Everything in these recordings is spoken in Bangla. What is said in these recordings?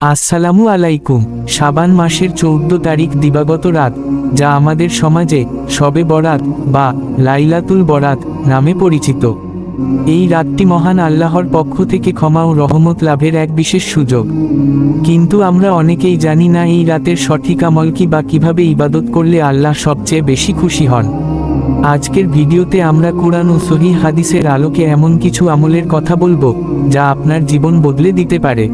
আসসালামু আলাইকুম। শাবান মাসের 14 তারিখ দিবাগত রাত, যা আমাদের সমাজে শবে বরাত বা লাইলাতুল বরাত নামে পরিচিত। এই রাতটি মহান আল্লাহর পক্ষ থেকে ক্ষমা ও রহমত লাভের এক বিশেষ সুযোগ। কিন্তু আমরা অনেকেই জানি না এই রাতের সঠিক আমল কি বা কিভাবে ইবাদত করলে আল্লাহ সবচেয়ে বেশি খুশি হন। আজকের ভিডিওতে আমরা কুরআন ও সহিহ হাদিসের আলোকে এমন কিছু আমলের কথা বলবো, যা আপনার জীবন বদলে দিতে পারে।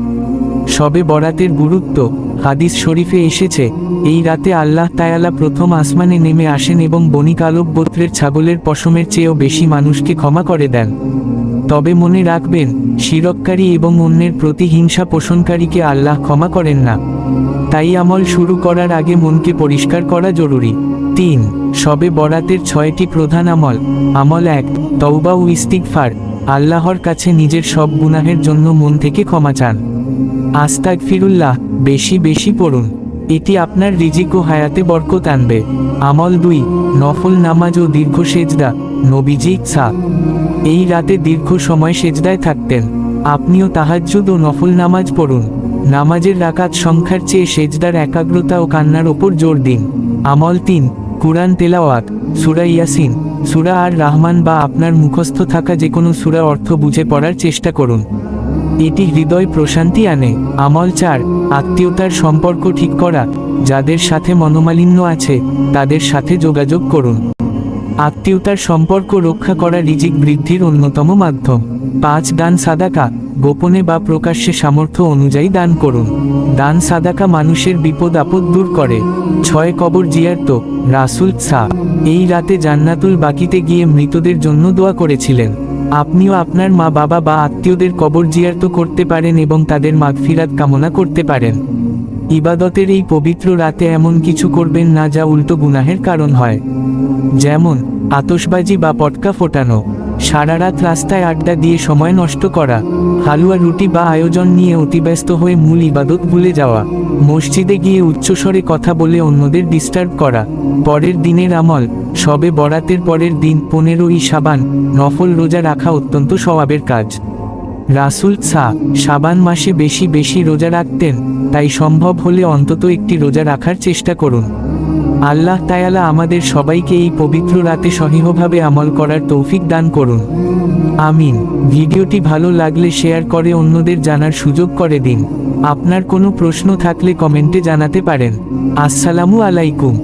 শবে বরাতের গুরুত্ব। হাদিস শরীফে এসেছে, এই রাতে আল্লাহ তাআলা প্রথম আসমানে নেমে আসেন এবং বনী কালব গোত্রের ছাগলের পশমের চেয়েও বেশি মানুষকে ক্ষমা করে দেন। তবে মনে রাখবেন, শিরককারী এবং অন্যের প্রতি হিংসা পোষণকারীকে আল্লাহ ক্ষমা করেন না। তাই আমল শুরু করার আগে মনকে পরিষ্কার করা জরুরি। 3. শবে বরাতের 6টি প্রধান আমল। আমল 1, তওবা ও ইস্তিগফার। আল্লাহর কাছে নিজের সব গুনাহের জন্য মন থেকে ক্ষমা চান। আস্তাগফিরুল্লাহ বেশি বেশি পড়ুন, এটি আপনার রিজিক ও হায়াতে বরকত আনবে। আমল 2, নফল নামাজ ও দীর্ঘ সেজদা। নবীজি এই রাতে দীর্ঘ সময় সেজদায় থাকতেন। আপনিও তাহাজ্জুদ ও নফল নামাজ পড়ুন। নামাজের রাকাত সংখ্যার চেয়ে সেজদার একাগ্রতা ও কান্নার ওপর জোর দিন। আমল 3, কুরআন তেলাওয়াত। সূরা ইয়াসিন, সূরা আর রহমান বা আপনার মুখস্থ থাকা যে কোনো সূরা অর্থ বুঝে পড়ার চেষ্টা করুন, এটি হৃদয় প্রশান্তি আনে। আমল 4, আত্মীয়তার সম্পর্ক ঠিক করা। যাদের সাথে মনোমালিন্য আছে, তাদের সাথে যোগাযোগ করুন। আত্মীয়তার সম্পর্ক রক্ষা করা রিজিক বৃদ্ধির অন্যতম মাধ্যম। 5, দান সাদাকা। গোপনে বা প্রকাশ্যে সামর্থ্য অনুযায়ী দান করুন। দান সাদাকা মানুষের বিপদ আপদ দূর করে। 6, কবর জিয়ারত। রাসূল এই রাতে জান্নাতুল বাকিতে গিয়ে মৃতদের জন্য দোয়া করেছিলেন। আপনিও আপনার মা বাবা বা আত্মীয়দের কবর জিয়ারত করতে পারেন এবং তাদের মাগফিরাত কামনা করতে পারেন। ইবাদতের এই পবিত্র রাতে এমন কিছু করবেন না যা উল্টো গুনাহের কারণ হয়। যেমন আতশবাজি বা পটকা ফোটানো, সারা রাত রাস্তায় আড্ডা দিয়ে সময় নষ্ট করা, হালুয়া রুটি বা আয়োজন নিয়ে অতিব্যস্ত হয়ে মূল ইবাদত ভুলে যাওয়া, মসজিদে গিয়ে উচ্চস্বরে কথা বলে অন্যদের ডিস্টার্ব করা। পরের দিনের আমল। শবে বরাতের পরের দিন 15ই শাবান নফল রোজা রাখা অত্যন্ত সওয়াবের কাজ। রাসূল শাবান মাসে বেশি বেশি রোজা রাখতেন, তাই সম্ভব হলে অন্তত একটি রোজা রাখার চেষ্টা করুন। আল্লাহ তাআলা আমাদের সবাইকে এই পবিত্র রাতে সহিহভাবে আমল করার তৌফিক দান করুন। আমিন। ভিডিওটি ভালো লাগলে শেয়ার করে অন্যদের জানার সুযোগ করে দিন। আপনার কোনো প্রশ্ন থাকলে কমেন্টে জানাতে পারেন। আসসালামু আলাইকুম।